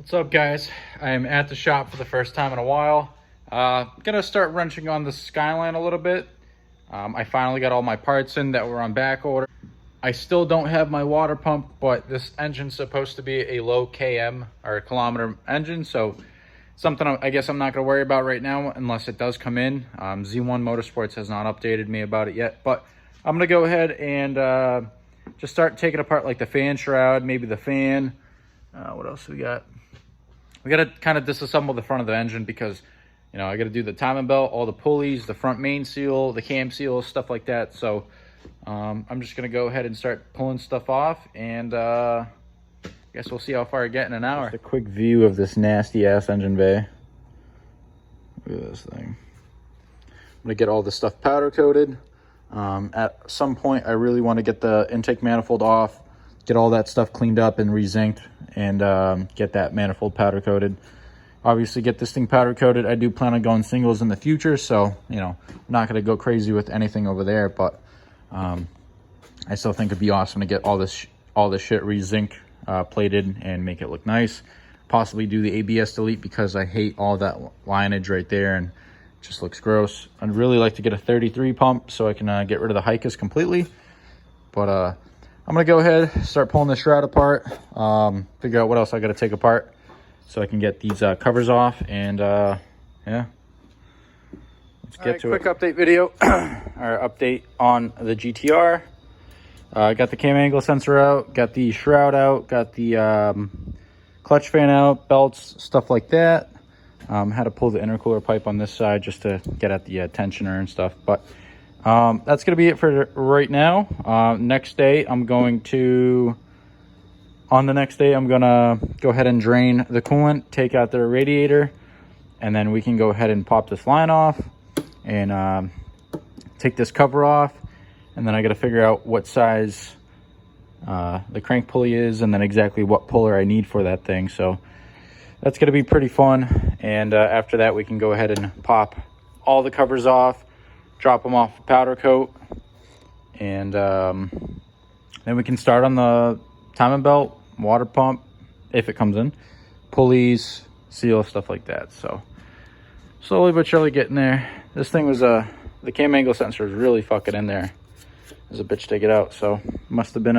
What's up, guys? I am at the shop for the first time in a while. Gonna start wrenching on the Skyline a little bit. I finally got all my parts in that were on back order. I still don't have my water pump, but this engine's supposed to be a low km or kilometer engine, so something I guess I'm not gonna worry about right now unless it does come in. Z1 Motorsports has not updated me about it yet, but I'm gonna go ahead and just start taking apart like the fan shroud, maybe the fan. What else we got? We got to kind of disassemble the front of the engine because, you know, I got to do the timing belt, all the pulleys, the front main seal, the cam seal, stuff like that. So I'm just going to go ahead and start pulling stuff off, and I guess we'll see how far I get in an hour. Just a quick view of this nasty ass engine bay. Look at this thing. I'm going to get all this stuff powder coated. At some point, I really want to get the intake manifold off, get all that stuff cleaned up and re-zinced, and get that manifold powder coated. Obviously get this thing powder coated. I do plan on going singles in the future, so you know, I'm not going to go crazy with anything over there, but I still think it'd be awesome to get all this shit re-zinc plated and make it look nice. Possibly do the ABS delete because I hate all that lineage right there and it just looks gross. I'd really like to get a 33 pump so I can get rid of the Hikers completely, but I'm gonna go ahead, start pulling the shroud apart, figure out what else I gotta take apart so I can get these covers off, and yeah, let's get to it. Quick update video, or update on the GTR. Got the cam angle sensor out, got the shroud out, got the clutch fan out, belts, stuff like that. Had to pull the intercooler pipe on this side just to get at the tensioner and stuff, but that's gonna be it for right now. Next day I'm gonna go ahead and drain the coolant, take out the radiator, and then we can go ahead and pop this line off and take this cover off, and then I got to figure out what size the crank pulley is and then exactly what puller I need for that thing. So that's going to be pretty fun, and after that we can go ahead and pop all the covers off, drop them off the powder coat, and then we can start on the timing belt, water pump if it comes in, pulleys, seal, stuff like that. So slowly but surely getting there. This thing was the cam angle sensor is really fucking in there. There's a bitch to take it out, so must have been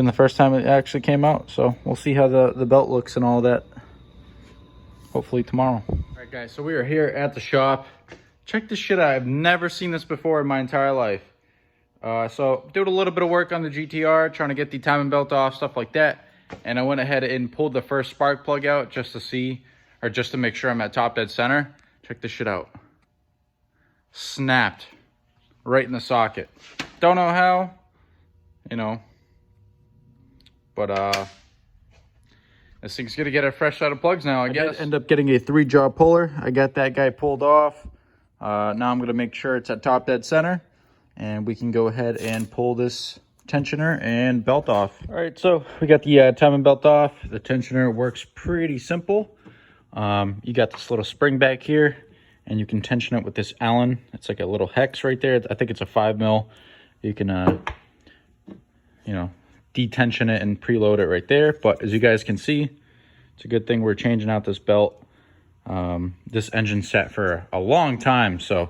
the first time it actually came out. So we'll see how the belt looks and all that hopefully tomorrow. All right, guys, so we are here at the shop. Check this shit out. I've never seen this before in my entire life. So did a little bit of work on the GTR, trying to get the timing belt off, stuff like that. And I went ahead and pulled the first spark plug out just to see, or just to make sure I'm at top dead center. Check this shit out. Snapped right in the socket. Don't know how, you know, but this thing's gonna get a fresh set of plugs now, I guess. End up getting a 3-jaw puller. I got that guy pulled off. Now I'm gonna make sure it's at top dead center, and we can go ahead and pull this tensioner and belt off. All right, so we got the timing belt off. The tensioner works pretty simple. You got this little spring back here, and you can tension it with this Allen. It's like a little hex right there. I think it's a 5 mil. You can, you know, detension it and preload it right there. But as you guys can see, it's a good thing we're changing out this belt. This engine sat for a long time, so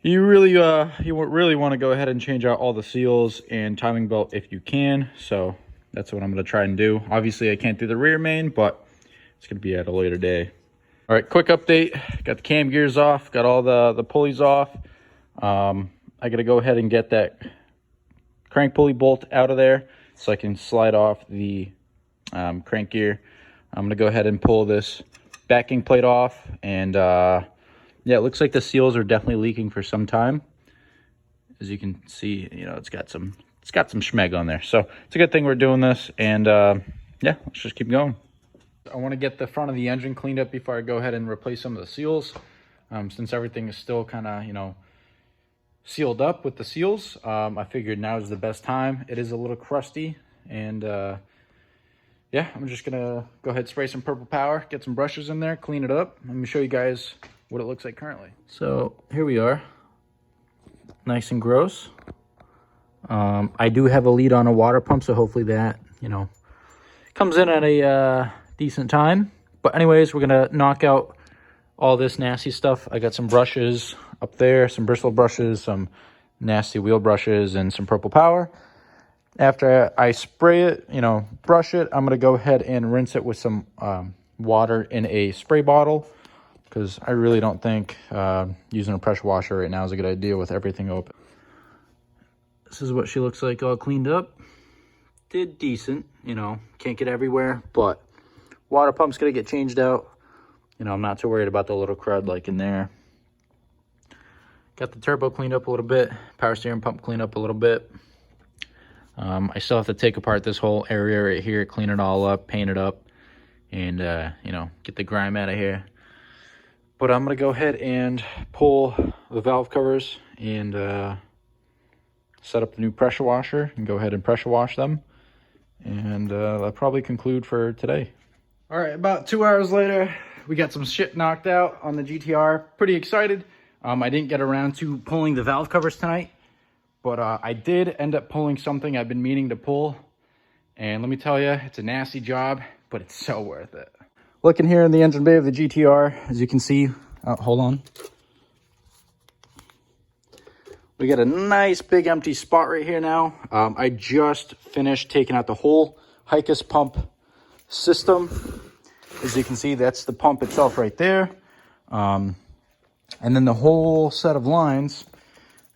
you really want to go ahead and change out all the seals and timing belt if you can. So that's what I'm going to try and do. Obviously I can't do the rear main, but it's going to be at a later day. All right, quick update. Got the cam gears off, got all the pulleys off. I got to go ahead and get that crank pulley bolt out of there so I can slide off the crank gear. I'm going to go ahead and pull this backing plate off, and yeah, it looks like the seals are definitely leaking for some time. As you can see, you know, it's got some schmeg on there. So it's a good thing we're doing this, and yeah, let's just keep going. I want to get the front of the engine cleaned up before I go ahead and replace some of the seals. Since everything is still kind of, you know, sealed up with the seals, I figured now is the best time. It is a little crusty, and yeah, I'm just gonna go ahead, spray some purple power, get some brushes in there, clean it up. Let me show you guys what it looks like currently. So here we are, nice and gross. I do have a lead on a water pump, so hopefully that, you know, comes in at a decent time. But anyways, we're going to knock out all this nasty stuff. I got some brushes up there, some bristle brushes, some nasty wheel brushes, and some Purple Power. After I spray it, you know, brush it, I'm going to go ahead and rinse it with some water in a spray bottle, because I really don't think using a pressure washer right now is a good idea with everything open. This is what she looks like all cleaned up. Did decent, you know, can't get everywhere, but water pump's going to get changed out. You know, I'm not too worried about the little crud like in there. Got the turbo cleaned up a little bit, power steering pump cleaned up a little bit. I still have to take apart this whole area right here, clean it all up, paint it up, and, you know, get the grime out of here. But I'm going to go ahead and pull the valve covers and set up the new pressure washer and go ahead and pressure wash them. And that'll probably conclude for today. All right, about 2 hours later, we got some shit knocked out on the GTR. Pretty excited. I didn't get around to pulling the valve covers tonight, but I did end up pulling something I've been meaning to pull. And let me tell you, it's a nasty job, but it's so worth it. Looking here in the engine bay of the GTR, as you can see, hold on. We got a nice big empty spot right here now. I just finished taking out the whole Gaskets pump system. As you can see, that's the pump itself right there. And then the whole set of lines,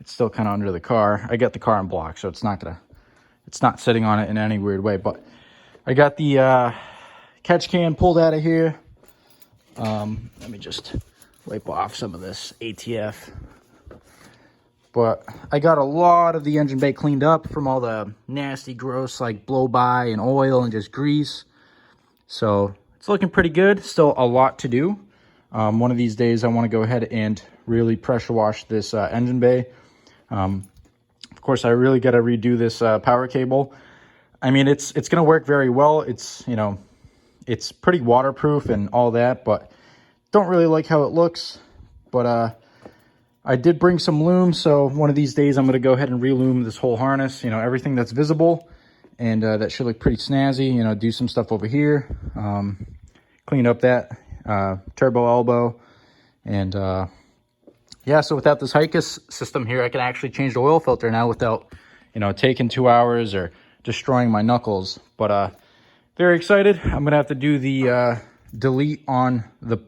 it's still kind of under the car. I got the car on block, so it's not sitting on it in any weird way. But I got the catch can pulled out of here. Let me just wipe off some of this ATF. But I got a lot of the engine bay cleaned up from all the nasty, gross, like blow-by and oil and just grease. So it's looking pretty good. Still a lot to do. One of these days, I want to go ahead and really pressure wash this engine bay. Of course, I really got to redo this power cable. I mean, it's going to work very well. It's, you know, it's pretty waterproof and all that, but don't really like how it looks. But I did bring some loom, so one of these days I'm going to go ahead and re-loom this whole harness, you know, everything that's visible, and that should look pretty snazzy. You know, do some stuff over here, clean up that turbo elbow, and yeah, so without this Gaskets system here, I can actually change the oil filter now without, you know, taking 2 hours or destroying my knuckles. But very excited. I'm going to have to do the delete on the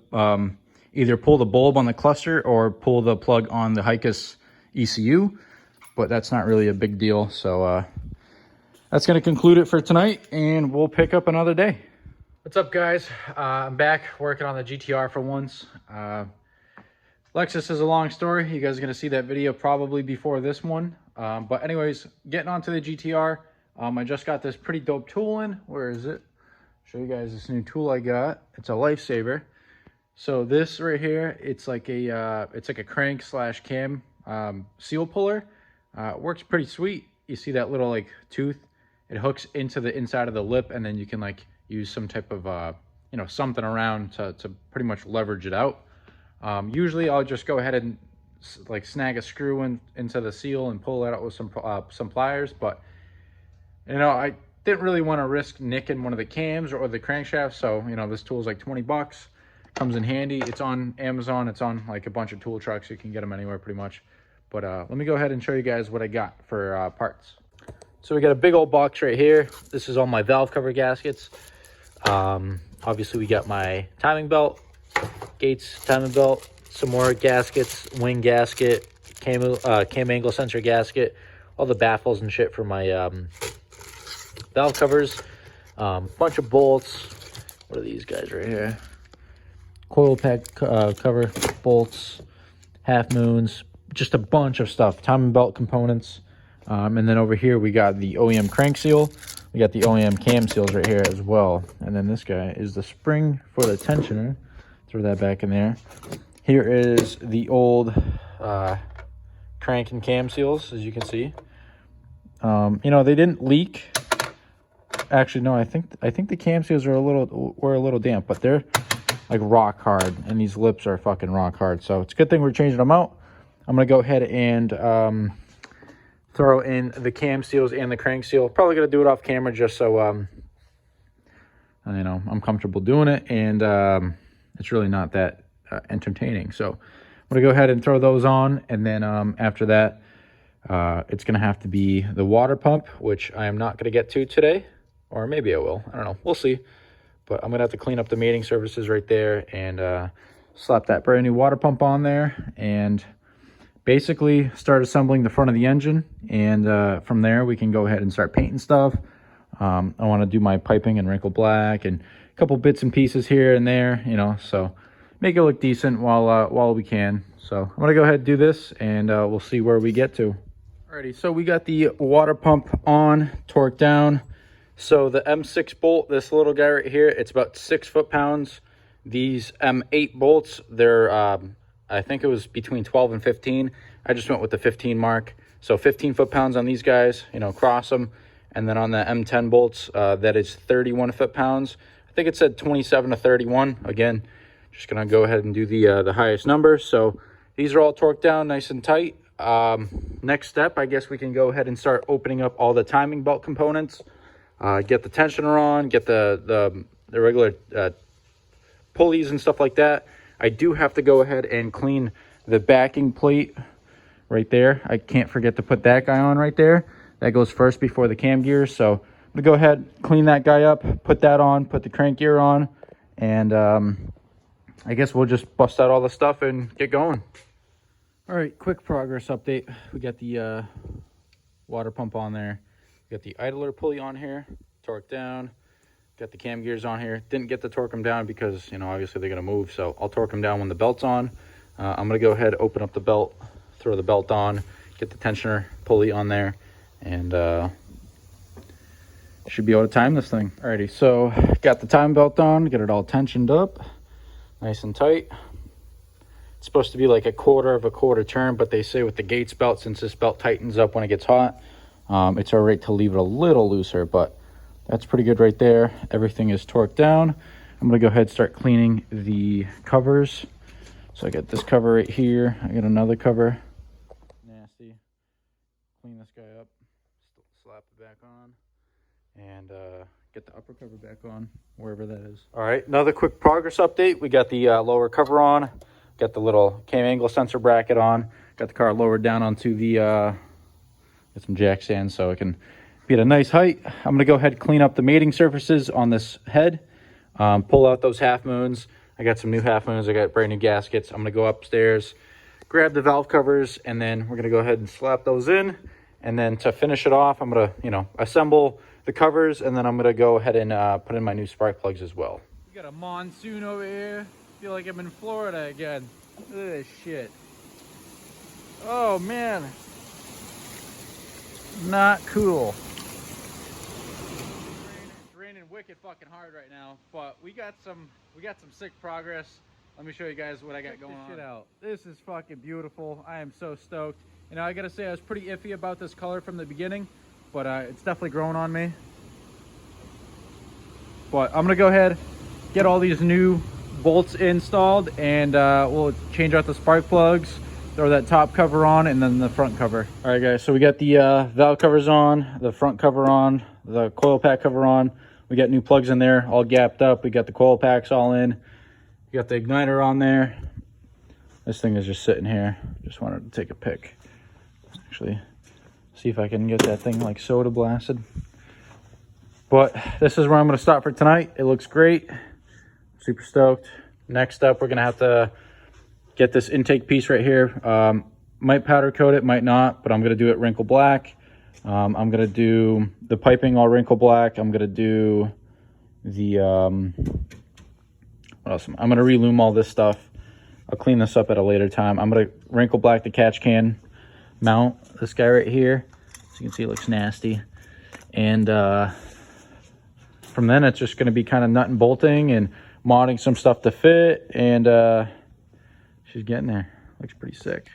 either pull the bulb on the cluster or pull the plug on the Gaskets ECU, but that's not really a big deal. So that's going to conclude it for tonight, and we'll pick up another day. What's up, guys? I'm back working on the GTR for once. Lexus is a long story. You guys are going to see that video probably before this one. But anyways, getting onto the GTR, I just got this pretty dope tool in. Where is it? Show you guys this new tool I got. It's a lifesaver. So this right here, it's like a crank slash cam seal puller. It works pretty sweet. You see that little like tooth? It hooks into the inside of the lip, and then you can like use some type of you know, something around to pretty much leverage it out. Usually I'll just go ahead and like snag a screw into the seal and pull it out with some pliers, but you know, I didn't really want to risk nicking one of the cams or the crankshaft, so you know, this tool is like 20 bucks. Comes in handy. It's on Amazon. It's on like a bunch of tool trucks. You can get them anywhere pretty much. But let me go ahead and show you guys what I got for parts. So we got a big old box right here. This is all my valve cover gaskets. Obviously we got my timing belt, Gates timing belt, some more gaskets, wing gasket, cam angle sensor gasket, all the baffles and shit for my valve covers, bunch of bolts. What are these guys right here? Coil pack cover, bolts, half moons, just a bunch of stuff, timing belt components. And then over here we got the OEM crank seal. We got the OEM cam seals right here as well. And then this guy is the spring for the tensioner. Throw that back in there. Here is the old crank and cam seals, as you can see. You know, they didn't leak. Actually, no, I think the cam seals are were a little damp, but they're like rock hard, and these lips are fucking rock hard. So it's a good thing we're changing them out. I'm gonna go ahead and throw in the cam seals and the crank seal. Probably gonna do it off camera just so you know, I'm comfortable doing it, and it's really not that entertaining. So I'm gonna go ahead and throw those on, and then after that, it's gonna have to be the water pump, which I am not gonna get to today, or maybe I will. I don't know. We'll see. But I'm gonna have to clean up the mating surfaces right there and slap that brand new water pump on there, and basically start assembling the front of the engine. And from there, we can go ahead and start painting stuff. I want to do my piping in wrinkle black and a couple bits and pieces here and there, you know, so make it look decent while we can. So I'm gonna go ahead and do this, and we'll see where we get to. Alrighty, so we got the water pump on, torqued down. So the M6 bolt, this little guy right here, it's about 6 foot-pounds. These M8 bolts, they're I think it was between 12 and 15. I just went with the 15 mark. So 15 foot-pounds on these guys, you know, cross them. And then on the M10 bolts, that is 31 foot-pounds. I think it said 27 to 31. Again, just gonna go ahead and do the highest number. So these are all torqued down nice and tight. Next step, I guess we can go ahead and start opening up all the timing belt components. Get the tensioner on, get the regular pulleys and stuff like that. I do have to go ahead and clean the backing plate right there. I can't forget to put that guy on right there. That goes first before the cam gears. So I'm gonna go ahead, clean that guy up, put that on, put the crank gear on, and I guess we'll just bust out all the stuff and get going. All right, quick progress update. We got the water pump on there. We got the idler pulley on here, torqued down. Got the cam gears on here. Didn't get to torque them down because, you know, obviously they're going to move. So I'll torque them down when the belt's on. I'm going to go ahead, open up the belt, throw the belt on, get the tensioner pulley on there, and should be able to time this thing. Alrighty, so got the time belt on, get it all tensioned up, nice and tight. It's supposed to be like a quarter turn, but they say with the Gates belt, since this belt tightens up when it gets hot, it's all right to leave it a little looser, but that's pretty good right there. Everything is torqued down. I'm gonna go ahead and start cleaning the covers. So I got this cover right here. I got another cover. Nasty. Clean this guy up. Slap it back on. And get the upper cover back on, wherever that is. All right, another quick progress update. We got the lower cover on. Got the little cam angle sensor bracket on. Got the car lowered down onto the, get some jack stands so it can be at a nice height. I'm gonna go ahead and clean up the mating surfaces on this head. Pull out those half moons. I got some new half moons. I got brand new gaskets. I'm gonna go upstairs, grab the valve covers, and then we're gonna go ahead and slap those in. And then to finish it off, I'm gonna, you know, assemble the covers, and then I'm gonna go ahead and put in my new spark plugs as well. We got a monsoon over here. Feel like I'm in Florida again. Look at this shit. Oh man, not cool. It's raining wicked fucking hard right now, but we got some sick progress. Let me show you guys what I got going on. Check this shit out. This is fucking beautiful. I am so stoked. You know, I gotta say I was pretty iffy about this color from the beginning, but it's definitely grown on me. But I'm gonna go ahead, get all these new bolts installed, and we'll change out the spark plugs, throw that top cover on, and then the front cover. All right guys, so we got the valve covers on, the front cover on, the coil pack cover on. We got new plugs in there all gapped up. We got the coil packs all in. We got the igniter on there. This thing is just sitting here. Just wanted to take a pic. Actually, see if I can get that thing like soda blasted. But this is where I'm going to stop for tonight. It looks great. Super stoked. Next up, we're going to have to get this intake piece right here. Might powder coat it, might not, but I'm going to do it wrinkle black. I'm going to do the piping all wrinkle black. I'm going to do the, what else? I'm going to relume all this stuff. I'll clean this up at a later time. I'm going to wrinkle black the catch can mount, this guy right here. As you can see, it looks nasty. And from then, it's just going to be kind of nut and bolting and modding some stuff to fit. And she's getting there. Looks pretty sick.